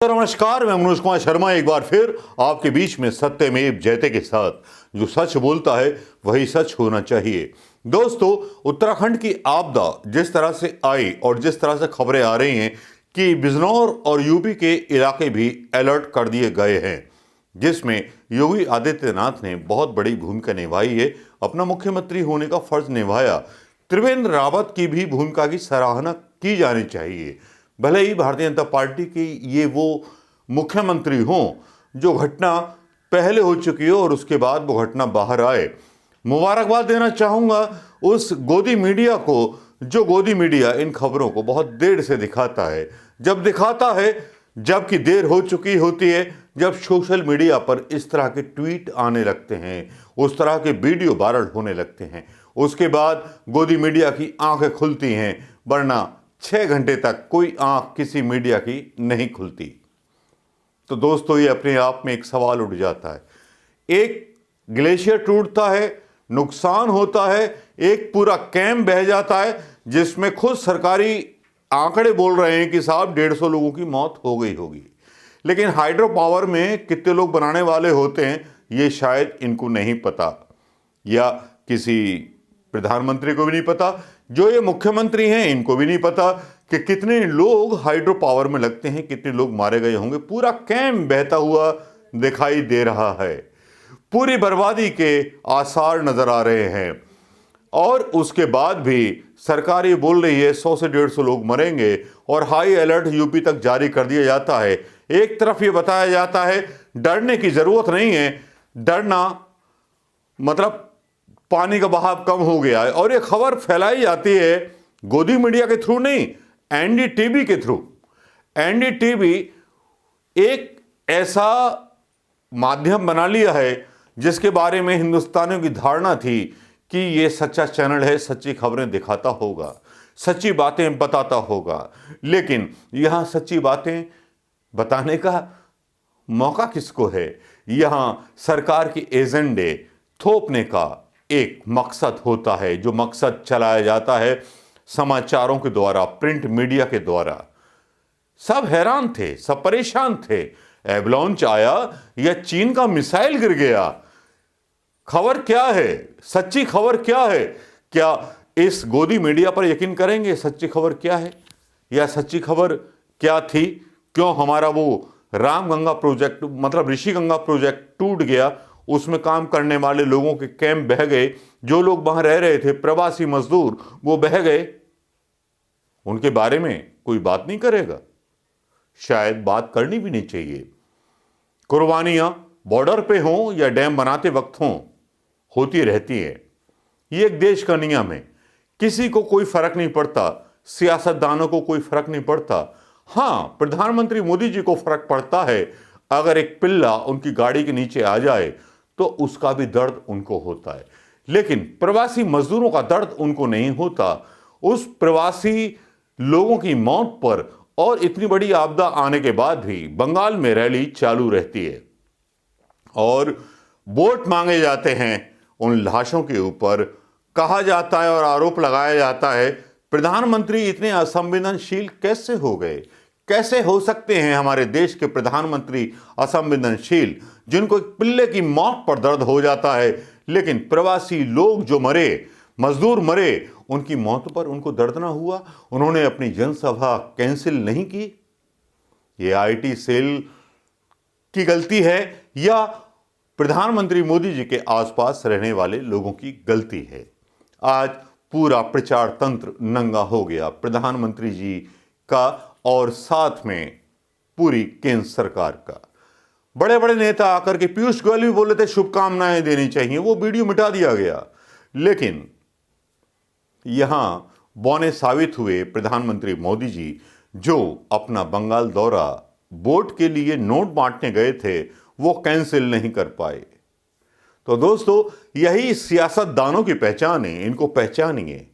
दोस्तों नमस्कार, मैं मनोज कुमार शर्मा एक बार फिर आपके बीच में सत्यमेव जयते के साथ। जो सच बोलता है वही सच होना चाहिए। दोस्तों, उत्तराखंड की आपदा जिस तरह से आई और जिस तरह से खबरें आ रही हैं कि बिजनौर और यूपी के इलाके भी अलर्ट कर दिए गए हैं, जिसमें योगी आदित्यनाथ ने बहुत बड़ी भूमिका निभाई है, अपना मुख्यमंत्री होने का फर्ज निभाया। त्रिवेंद्र रावत की भी भूमिका की सराहना की जानी चाहिए। भले ही भारतीय जनता पार्टी की ये वो मुख्यमंत्री हों जो घटना पहले हो चुकी हो और उसके बाद वो घटना बाहर आए। मुबारकबाद देना चाहूँगा उस गोदी मीडिया को, जो गोदी मीडिया इन खबरों को बहुत देर से दिखाता है। जब दिखाता है जबकि देर हो चुकी होती है, जब सोशल मीडिया पर इस तरह के ट्वीट आने लगते हैं, उस तरह के वीडियो वायरल होने लगते हैं, उसके बाद गोदी मीडिया की आंखें खुलती हैं, वरना 6 घंटे तक कोई आंख किसी मीडिया की नहीं खुलती। तो दोस्तों, ये अपने आप में एक सवाल उठ जाता है। एक ग्लेशियर टूटता है, नुकसान होता है, एक पूरा कैंप बह जाता है जिसमें खुद सरकारी आंकड़े बोल रहे हैं कि साहब 150 लोगों की मौत हो गई होगी। लेकिन हाइड्रो पावर में कितने लोग बनाने वाले होते हैं ये शायद इनको नहीं पता, या किसी प्रधानमंत्री को भी नहीं पता, जो ये मुख्यमंत्री हैं इनको भी नहीं पता कि कितने लोग हाइड्रो पावर में लगते हैं, कितने लोग मारे गए होंगे। पूरा कैंप बहता हुआ दिखाई दे रहा है, पूरी बर्बादी के आसार नजर आ रहे हैं, और उसके बाद भी सरकार ये बोल रही है 100 से 150 लोग मरेंगे और हाई अलर्ट यूपी तक जारी कर दिया जाता है। एक तरफ ये बताया जाता है डरने की जरूरत नहीं है, डरना मतलब पानी का बहाव कम हो गया है, और ये खबर फैलाई जाती है गोदी मीडिया के थ्रू नहीं, एनडीटीवी के थ्रू। एनडीटीवी एक ऐसा माध्यम बना लिया है जिसके बारे में हिंदुस्तानियों की धारणा थी कि ये सच्चा चैनल है, सच्ची खबरें दिखाता होगा, सच्ची बातें बताता होगा। लेकिन यहां सच्ची बातें बताने का मौका किसको है? यहां सरकार के एजेंडे थोपने का एक मकसद होता है, जो मकसद चलाया जाता है समाचारों के द्वारा, प्रिंट मीडिया के द्वारा। सब हैरान थे, सब परेशान थे। एवलांच आया या चीन का मिसाइल गिर गया, खबर क्या है, सच्ची खबर क्या है? क्या इस गोदी मीडिया पर यकीन करेंगे? सच्ची खबर क्या है या सच्ची खबर क्या थी? क्यों हमारा वो रामगंगा प्रोजेक्ट, मतलब ऋषि गंगा प्रोजेक्ट टूट गया, उसमें काम करने वाले लोगों के कैंप बह गए, जो लोग वहां रह रहे थे प्रवासी मजदूर वो बह गए, उनके बारे में कोई बात नहीं करेगा? शायद बात करनी भी नहीं चाहिए। कुर्बानियां बॉर्डर पे हों या डैम बनाते वक्त हों, होती रहती है। ये एक देश का नियम है, किसी को कोई फर्क नहीं पड़ता, सियासतदानों को कोई फर्क नहीं पड़ता। हां, प्रधानमंत्री मोदी जी को फर्क पड़ता है। अगर एक पिल्ला उनकी गाड़ी के नीचे आ जाए तो उसका भी दर्द उनको होता है, लेकिन प्रवासी मजदूरों का दर्द उनको नहीं होता। उस प्रवासी लोगों की मौत पर और इतनी बड़ी आपदा आने के बाद भी बंगाल में रैली चालू रहती है और वोट मांगे जाते हैं उन लाशों के ऊपर। कहा जाता है और आरोप लगाया जाता है प्रधानमंत्री इतने असंवेदनशील कैसे हो गए? कैसे हो सकते हैं हमारे देश के प्रधानमंत्री असंवेदनशील, जिनको एक पिल्ले की मौत पर दर्द हो जाता है, लेकिन प्रवासी लोग जो मरे, मजदूर मरे, उनकी मौत पर उनको दर्द ना हुआ? उन्होंने अपनी जनसभा कैंसिल नहीं की? ये आईटी सेल की गलती है या प्रधानमंत्री मोदी जी के आसपास रहने वाले लोगों की गलती है? आज पूरा प्रचार तंत्र नंगा हो गया प्रधानमंत्री जी का और साथ में पूरी केंद्र सरकार का। बड़े बड़े नेता आकर के, पीयूष गोयल भी बोले थे शुभकामनाएं देनी चाहिए, वो वीडियो मिटा दिया गया। लेकिन यहां बौने साबित हुए प्रधानमंत्री मोदी जी, जो अपना बंगाल दौरा वोट के लिए नोट बांटने गए थे वो कैंसिल नहीं कर पाए। तो दोस्तों, यही सियासतदानों की पहचान है। इनको पहचानिए,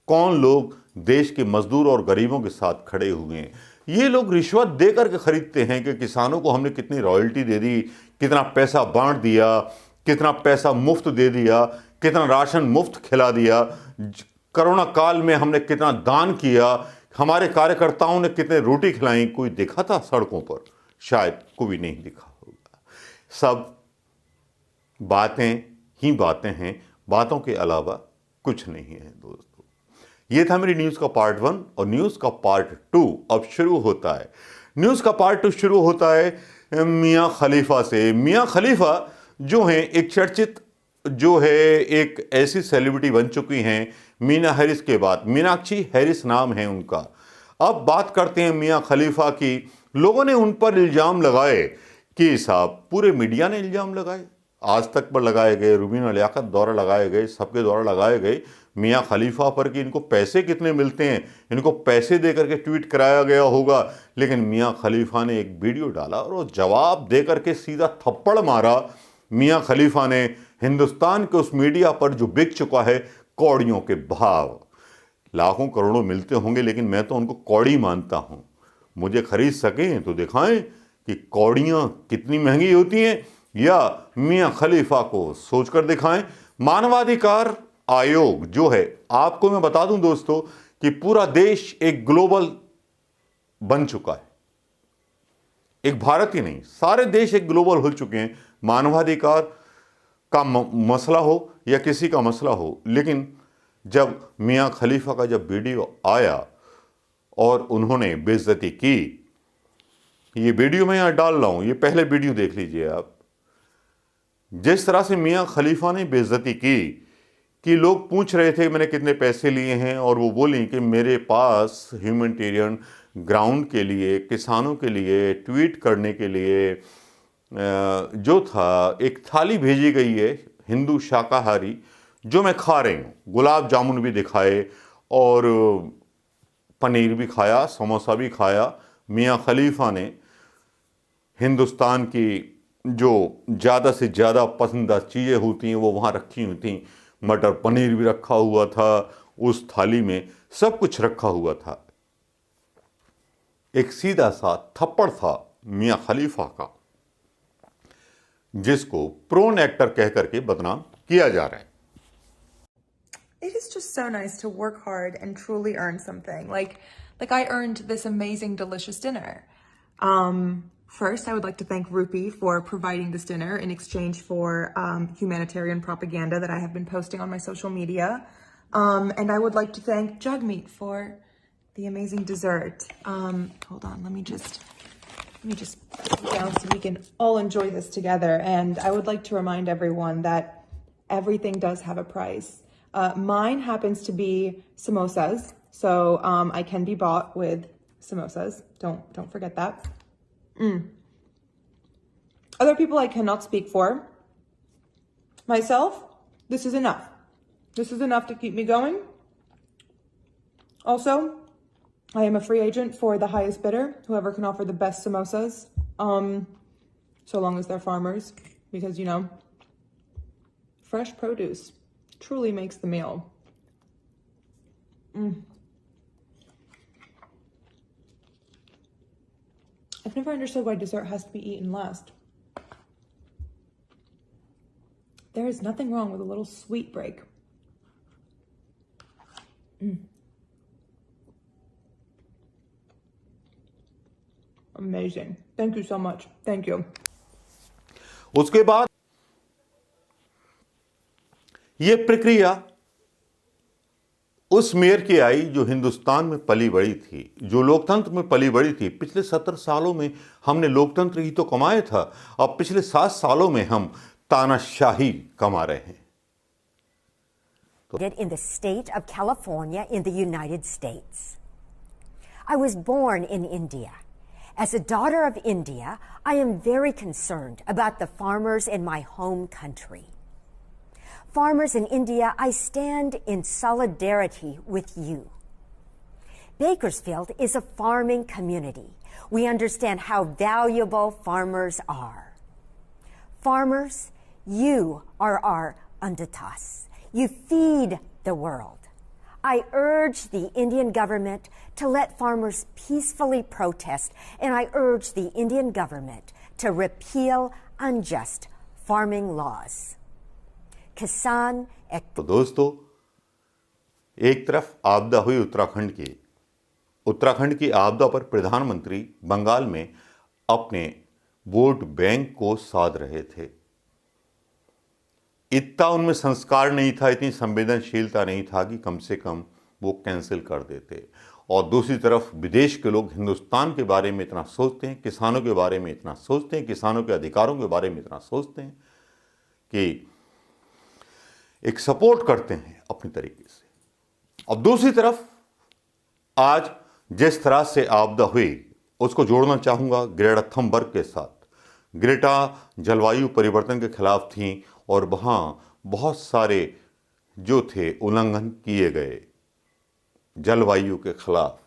कौन लोग देश के मजदूर और गरीबों के साथ खड़े हुए हैं। ये लोग रिश्वत देकर के खरीदते हैं कि किसानों को हमने कितनी रॉयल्टी दे दी, कितना पैसा बांट दिया, कितना पैसा मुफ्त दे दिया, कितना राशन मुफ्त खिला दिया, कोरोना काल में हमने कितना दान किया, हमारे कार्यकर्ताओं ने कितने रोटी खिलाई। कोई देखा था सड़कों पर? शायद कोई नहीं दिखा होगा। सब बातें ही बातें हैं, बातों के अलावा कुछ नहीं है दोस्तों। ये था मेरी न्यूज़ का पार्ट 1 और न्यूज़ का पार्ट 2 अब शुरू होता है। न्यूज़ का पार्ट 2 शुरू होता है मियां खलीफा से। मियां खलीफा जो हैं एक चर्चित जो है एक ऐसी सेलिब्रिटी बन चुकी हैं मीना हैरिस के बाद। मीनाक्षी हैरिस नाम है उनका। अब बात करते हैं मियां खलीफा की। लोगों ने उन पर इल्ज़ाम लगाए कि साहब, पूरे मीडिया ने इल्ज़ाम लगाए, आज तक पर लगाए गए, रुबीना लियाकत द्वारा लगाए गए, सबके द्वारा लगाए गए मियां खलीफा पर कि इनको पैसे कितने मिलते हैं, इनको पैसे दे करके ट्वीट कराया गया होगा। लेकिन मियां खलीफा ने एक वीडियो डाला और वो जवाब दे करके सीधा थप्पड़ मारा। मियां खलीफा ने हिंदुस्तान के उस मीडिया पर जो बिक चुका है कौड़ियों के भाव, लाखों करोड़ों मिलते होंगे, लेकिन मैं तो उनको कौड़ी मानता हूं। मुझे खरीद सकें तो दिखाएं कि कौड़ियां कितनी महंगी होती हैं, या मियां खलीफा को सोचकर दिखाएं। मानवाधिकार आयोग जो है, आपको मैं बता दूं दोस्तों कि पूरा देश एक ग्लोबल बन चुका है। एक भारत ही नहीं, सारे देश एक ग्लोबल हो चुके हैं। मानवाधिकार का मसला हो या किसी का मसला हो, लेकिन जब मियां खलीफा का जब वीडियो आया और उन्होंने बेइज्जती की, ये वीडियो मैं यहां डाल रहा हूं, ये पहले वीडियो देख लीजिए आप। जिस तरह से मियां खलीफा ने बेइज्जती की कि लोग पूछ रहे थे मैंने कितने पैसे लिए हैं, और वो बोली कि मेरे पास ह्यूमैनिटेरियन ग्राउंड के लिए, किसानों के लिए ट्वीट करने के लिए जो था एक थाली भेजी गई है हिंदू शाकाहारी, जो मैं खा रही हूँ। गुलाब जामुन भी दिखाए और पनीर भी खाया, समोसा भी खाया। मियां खलीफा ने हिंदुस्तान की जो ज़्यादा से ज़्यादा पसंदीदा चीज़ें होती हैं वो वहाँ रखी हुई थी। मटर पनीर भी रखा हुआ था उस थाली में, सब कुछ रखा हुआ था। एक सीधा सा थप्पड़ था मियां खलीफा का, जिसको प्रोन एक्टर कह करके बदनाम किया जा रहा है। It is just so nice to work hard and truly earn something. Like I earned this amazing, delicious dinner. First, I would like to thank Rupi for providing this dinner in exchange for humanitarian propaganda that I have been posting on my social media. And I would like to thank Jugmeat for the amazing dessert. Hold on, let me just put it down so we can all enjoy this together. And I would like to remind everyone that everything does have a price. Mine happens to be samosas, so I can be bought with samosas. Don't forget that. Other people I cannot speak for. Myself, this is enough. This is enough to keep me going. Also, I am a free agent for the highest bidder, whoever can offer the best samosas, so long as they're farmers, because, you know, fresh produce truly makes the meal. I've never understood why dessert has to be eaten last. There is nothing wrong with a little sweet break. Amazing. Thank you so much. Thank you. उसके बाद ये प्रक्रिया उस mayor की आई जो हिंदुस्तान में पली बड़ी थी, जो लोकतंत्र में पली बड़ी थी। पिछले 70 सालों में हमने लोकतंत्र ही तो कमाया था, अब पिछले 7 सालों में हम तानाशाही कमा रहे हैं। In the state of California in the United States. I was born in India. As a daughter of India, I am very concerned about the farmers in my home country. Farmers in India, I stand in solidarity with you. Bakersfield is a farming community. We understand how valuable farmers are. Farmers, you are our undertas. You feed the world. I urge the Indian government to let farmers peacefully protest, and I urge the Indian government to repeal unjust farming laws. किसान तो दोस्तों, एक तरफ आपदा हुई उत्तराखंड की आपदा पर प्रधानमंत्री बंगाल में अपने वोट बैंक को साध रहे थे। इतना उनमें संस्कार नहीं था, इतनी संवेदनशीलता नहीं था कि कम से कम वो कैंसिल कर देते। और दूसरी तरफ विदेश के लोग हिंदुस्तान के बारे में इतना सोचते हैं, किसानों के बारे में इतना सोचते हैं, किसानों के अधिकारों के बारे में इतना सोचते हैं कि एक सपोर्ट करते हैं अपनी तरीके से। अब दूसरी तरफ आज जिस तरह से आपदा हुई उसको जोड़ना चाहूंगा ग्रेटा थनबर्ग के साथ। ग्रेटा जलवायु परिवर्तन के खिलाफ थी और वहाँ बहुत सारे जो थे उल्लंघन किए गए जलवायु के खिलाफ।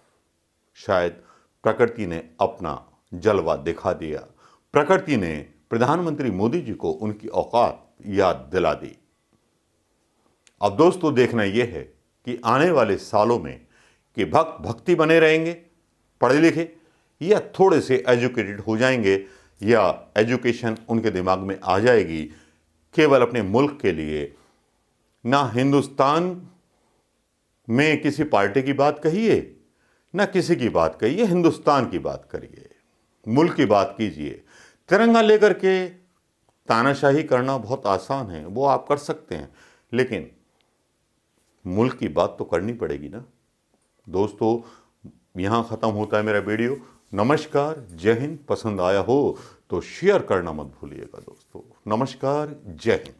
शायद प्रकृति ने अपना जलवा दिखा दिया, प्रकृति ने प्रधानमंत्री मोदी जी को उनकी औकात याद दिला दी। अब दोस्तों देखना यह है कि आने वाले सालों में कि भक्त भक्ति बने रहेंगे, पढ़े लिखे, या थोड़े से एजुकेटेड हो जाएंगे, या एजुकेशन उनके दिमाग में आ जाएगी केवल अपने मुल्क के लिए। ना हिंदुस्तान में किसी पार्टी की बात कहिए, ना किसी की बात कहिए, हिंदुस्तान की बात करिए, मुल्क की बात कीजिए। तिरंगा लेकर के तानाशाही करना बहुत आसान है, वो आप कर सकते हैं, लेकिन मुल्क की बात तो करनी पड़ेगी ना। दोस्तों यहाँ ख़त्म होता है मेरा वीडियो। नमस्कार, जय हिंद। पसंद आया हो तो शेयर करना मत भूलिएगा दोस्तों। नमस्कार, जय हिंद।